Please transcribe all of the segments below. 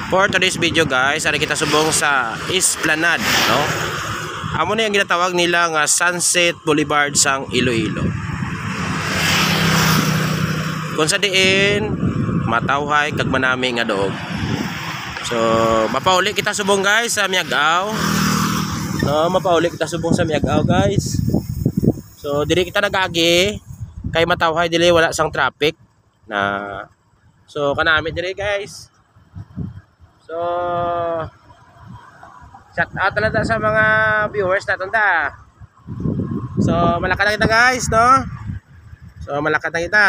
For today's video guys, ari kita subong sa Esplanade, no? Amo na yung ginatawag nila nga Sunset Boulevard sang Iloilo. Kung sa diin matawhay kag manami nga doog. So, mapauli kita subong guys sa Miagao. No, mapauli kita subong sa Miagao guys. So, diri kita nagagi kay matawhay dili wala sang traffic na. So, kanami diri guys. So, shout out talaga sa mga viewers natin ta. So, malakad na kita guys, no? So, malakad na kita.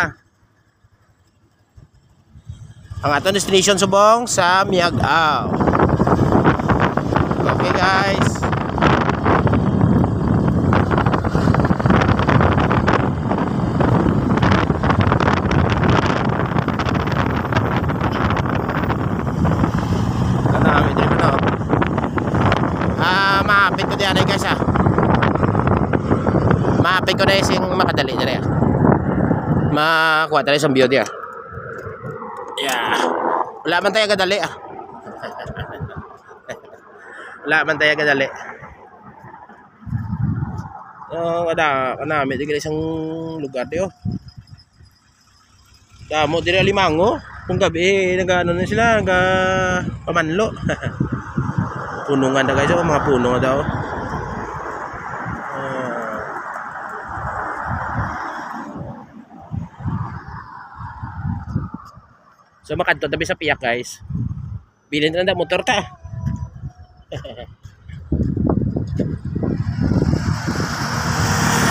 Ang atong destination subong sa Miagao. Okay guys. Maapit ko diyan guys ah. Maapit ko na sing makadali dire. Makuha tayo sa view diya. Yeah. Wala man tayo kadali ah. Wala man tayo kadali. Kanami dire isang lugar diyo. Damo dire Limango. Kung gabi nagano na sila, pamanlo. Punungan na guys, mga puno na daw. So makadto tabi sa piyak guys. Bilhin na motor ta.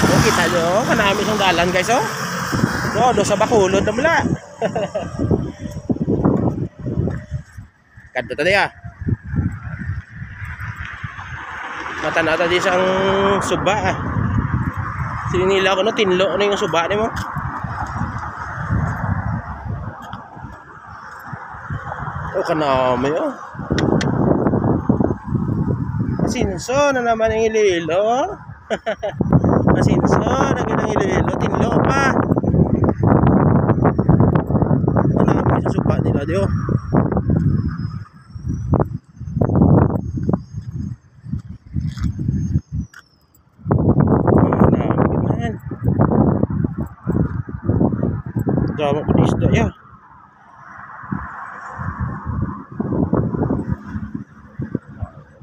So kita nyo, kanami siyang dalan guys oh. No, do sa Bacolod na mula. Kadto tayo ah. Mata-nata di sang suba ah. Sinila ko no tinlo ano yung suba ni mo. Oh kanami oh. Masinso na naman ang Iloilo. Masinso na ginang Iloilo tinlo pa. Kanami sa suba nila di oh. Damo ko isda ya.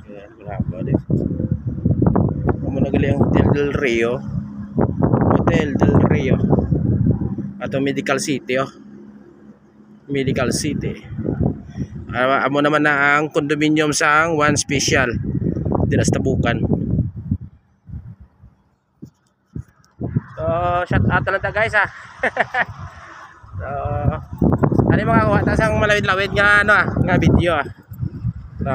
Ayan, berapa deh. Kamu nagali ang Hotel del Rio. Hotel del Rio. Atau Medical City oh. Medical City. Amo naman na ang condominium sang One Special. Dira sa Tabukan. So, shout out na guys ah. So, ano mga kuha ta sang malawid-lawid nga ano nga video ah. So,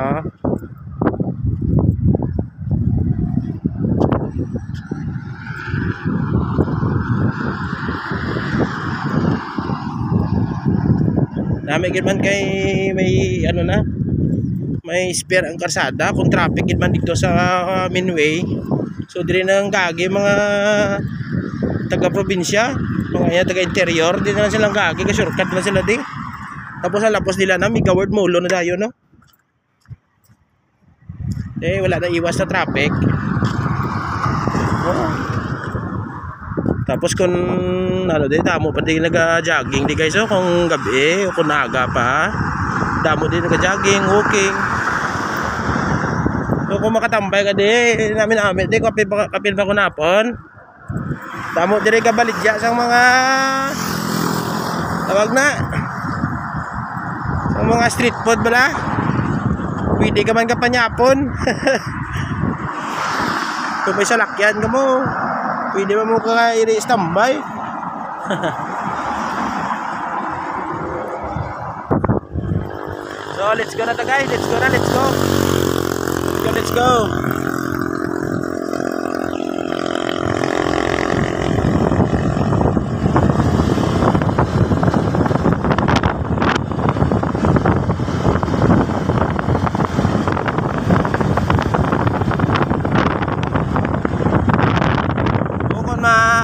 dami gid man kay may ano na may spare ang karsada kung traffic gid man dito sa mainway. So dire nang gagi mga taga-probinsya, mga taga-interior, di na lang silang gagi, kasi shortcut na sila di. Tapos ang lapos nila na, may gaward mulo na dayo, no? Eh, wala na iwas na traffic. Oh. Tapos kung, ano di, damo pa din nag-jogging di guys, oh, kung gabi, o kung naga pa, damo din nag-jogging, walking. So kung makatambay ka di, namin di, kapil ba ko napon? Tamo dire ka baligya sang mga tawag na sang mga street food bala. Pwede ka man ka panyapon. Kung may salakyan ka mo, pwede mo ka i-standby. So let's go na ta guys, let's go. Let's go.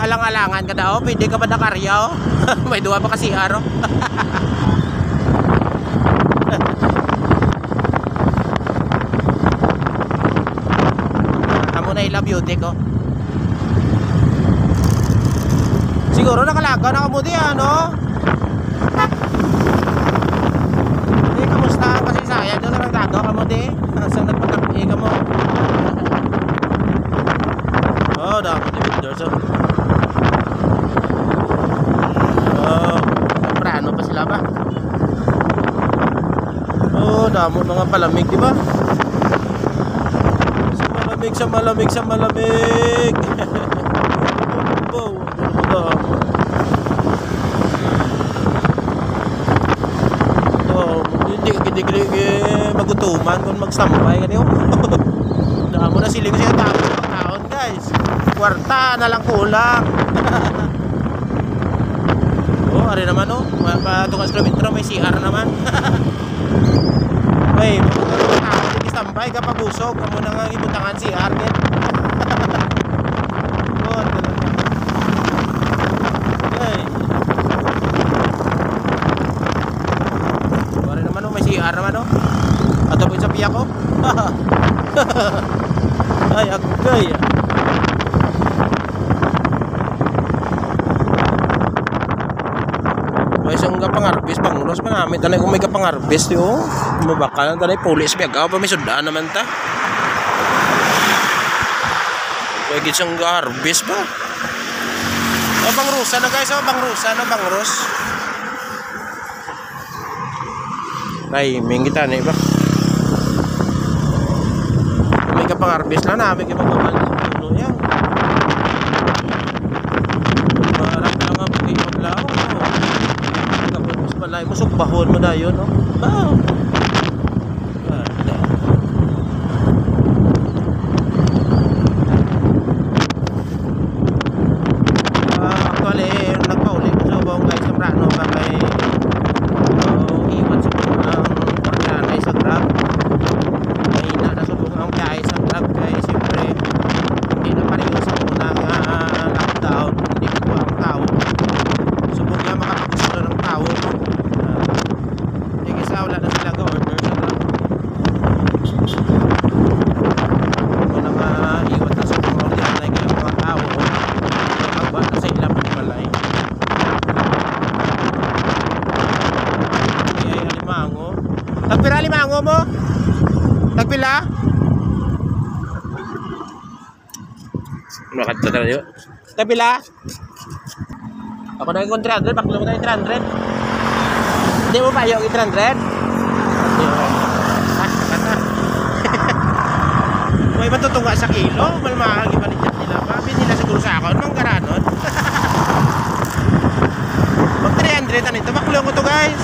Alang-alangan ka daw, pwede ka ba nakaryaw? May duwa pa kasi araw. Naila Beauty ko. Siguro nakalaga na kamuti ano? Eh, kamusta ang kasaysayan doon sa Ragdado kamuti? Saan nagpatapin ka mo? Oh, dapat ni Victor. Oh, prano pa sila ba? Oh, damo mga palamig, di ba? Sa malamig. Wow, hindi magutuman kung magsampay kanyo. Damo na siling siya taon, guys. Kwarta na lang kulang. Oh, ari naman oh. Patungas kilometro may CR naman. Ay, sampay ka pabusog kamo na nga ibutangan si Arden. Good. Okay. Pare naman may CR naman oh. Ato po sa piya ko. Ay, agay. May isang kapangarbis pangulos pa namin. Tanay kung may kapangarbis yo. Mabakalan tanay pulis biagaw pa may sudaan naman ta. Pwede siyang garbis ba? O bangrusa na guys, bangrusa na bangros. Timing kita na ba? May kapangarbis na namin kipagawan ano yan. Marap lang ang pagkipaglaw. Kapag balay mo sukbahon mo na yun no? Ah. Tagpila limango mo? Tagpila? Makata tayo. Tagpila? Ako na yung 300, baklo mo tayo 300. Hindi mo pa yung 300? May matutunga sa kilo, malmahal iba nila pa. Binila siguro sa ako, anong garanon? Mag 300 ano ito, baklo mo to guys.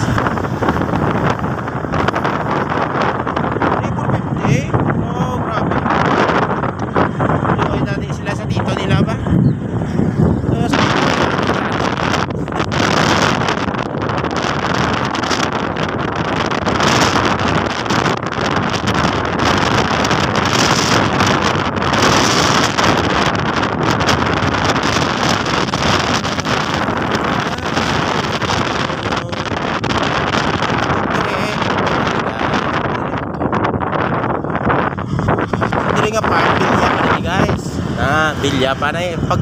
Nga pa bilya pa na guys. Bilya pa na pag